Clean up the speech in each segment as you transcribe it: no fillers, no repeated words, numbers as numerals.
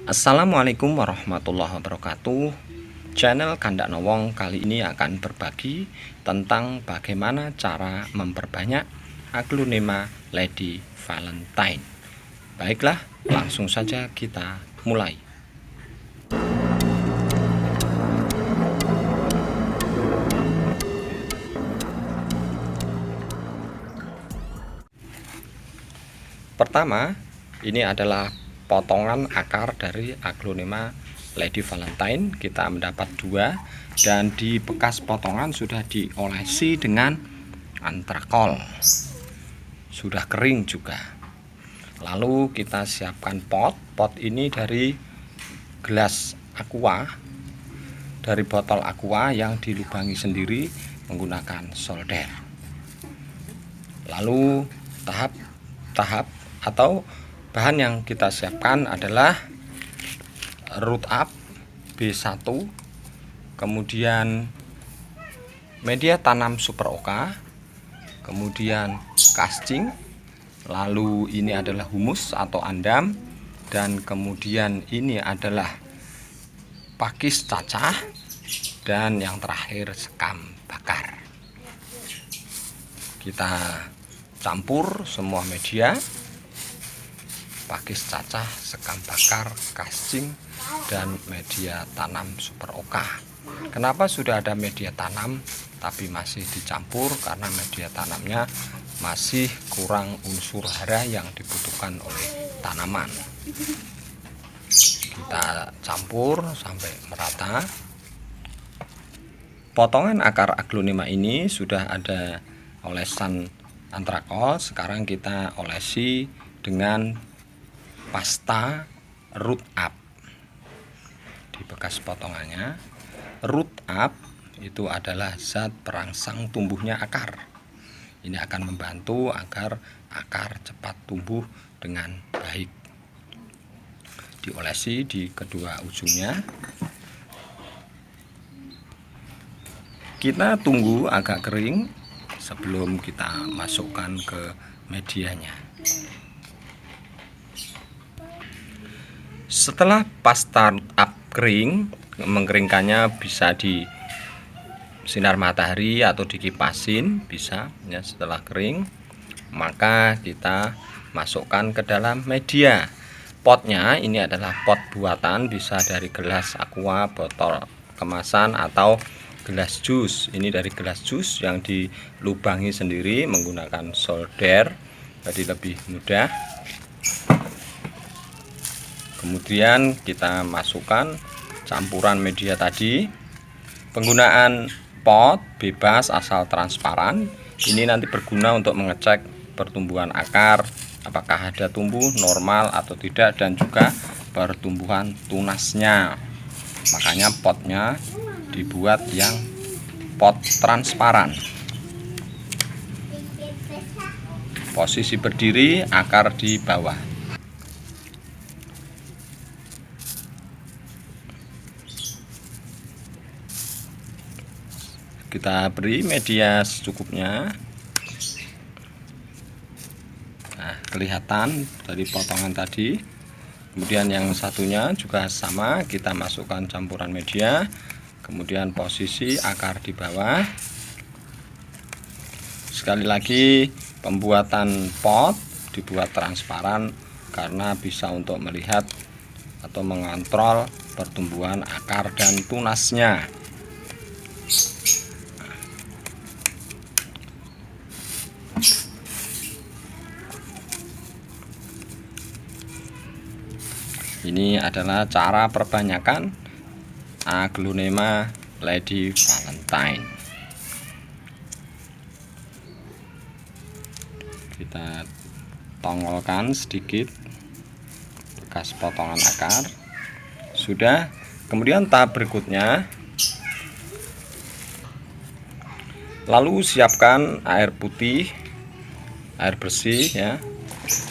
Assalamualaikum warahmatullahi wabarakatuh. Channel Kandak Nowong kali ini akan berbagi tentang bagaimana cara memperbanyak aglonema Lady Valentine. Baiklah, langsung saja kita mulai. Pertama, ini adalah potongan akar dari aglonema Lady Valentine. Kita mendapat 2 dan di bekas potongan sudah diolesi dengan antrakol, sudah kering juga. Lalu kita siapkan pot ini dari gelas aqua, dari botol aqua yang dilubangi sendiri menggunakan solder. Lalu tahap atau bahan yang kita siapkan adalah root up B1, kemudian media tanam super oka, kemudian casting, lalu ini adalah humus atau andam, dan kemudian ini adalah pakis cacah, dan yang terakhir sekam bakar. Kita campur semua media, pakis cacah, sekam bakar, casting, dan media tanam super oka. Kenapa sudah ada media tanam tapi masih dicampur? Karena media tanamnya masih kurang unsur hara yang dibutuhkan oleh tanaman. Kita campur sampai merata. Potongan akar aglonema ini sudah ada olesan antrakol. Sekarang kita olesi dengan pasta root up. Di bekas potongannya, root up itu adalah zat perangsang tumbuhnya akar. Ini akan membantu agar akar cepat tumbuh dengan baik. Diolesi di kedua ujungnya. Kita tunggu agak kering sebelum kita masukkan ke medianya. Setelah pasta root up kering, mengeringkannya bisa di sinar matahari atau dikipasin, bisa ya. Setelah kering, maka kita masukkan ke dalam media. Potnya ini adalah pot buatan, bisa dari gelas aqua, botol kemasan, atau gelas jus. Ini dari gelas jus yang dilubangi sendiri menggunakan solder, jadi lebih mudah. Kemudian kita masukkan campuran media tadi. Penggunaan pot bebas asal transparan ini nanti berguna untuk mengecek pertumbuhan akar, apakah ada tumbuh normal atau tidak, dan juga pertumbuhan tunasnya. Makanya potnya dibuat yang pot transparan. Posisi berdiri, akar di bawah. Kita beri media secukupnya. Nah, kelihatan dari potongan tadi. Kemudian yang satunya juga sama, kita masukkan campuran media. Kemudian posisi akar di bawah. Sekali lagi, pembuatan pot dibuat transparan karena bisa untuk melihat atau mengontrol pertumbuhan akar dan tunasnya. Ini adalah cara perbanyakan aglonema Lady Valentine. Kita tongolkan sedikit bekas potongan akar. Sudah. Kemudian tahap berikutnya, lalu siapkan air putih, air bersih ya,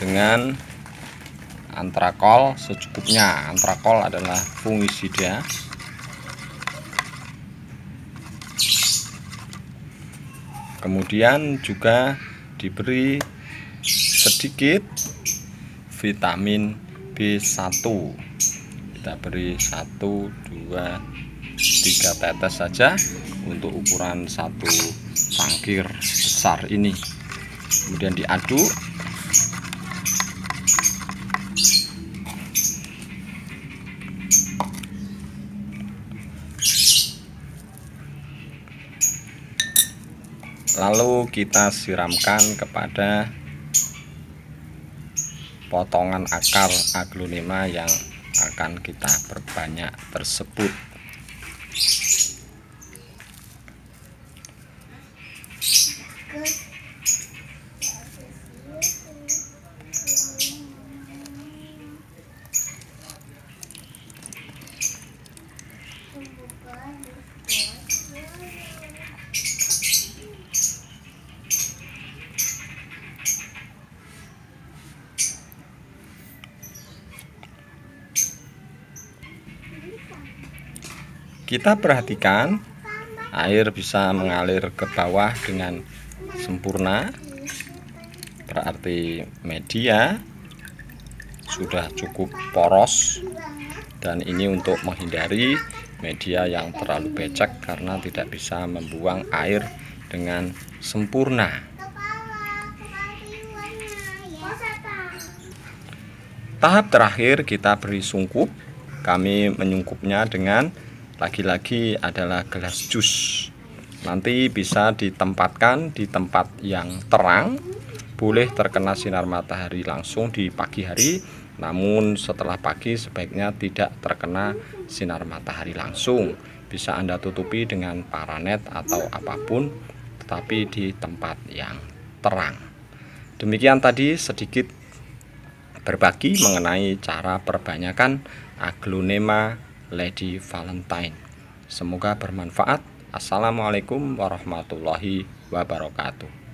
dengan antrakol secukupnya. Antrakol adalah fungisida. Kemudian juga diberi sedikit vitamin B1 kita beri 1, 2, 3 tetes saja untuk ukuran satu cangkir besar ini. Kemudian diaduk. Lalu kita siramkan kepada potongan akar aglonema yang akan kita perbanyak tersebut. Kita perhatikan air bisa mengalir ke bawah dengan sempurna, berarti media sudah cukup poros, dan ini untuk menghindari media yang terlalu becek karena tidak bisa membuang air dengan sempurna. Tahap terakhir kita beri sungkup. Kami menyungkupnya dengan lagi-lagi adalah gelas jus. Nanti bisa ditempatkan di tempat yang terang, boleh terkena sinar matahari langsung di pagi hari, namun setelah pagi sebaiknya tidak terkena sinar matahari langsung. Bisa Anda tutupi dengan paranet atau apapun, tetapi di tempat yang terang. Demikian tadi sedikit berbagi mengenai cara perbanyakan aglonema Lady Valentine. Semoga bermanfaat. Assalamualaikum warahmatullahi wabarakatuh.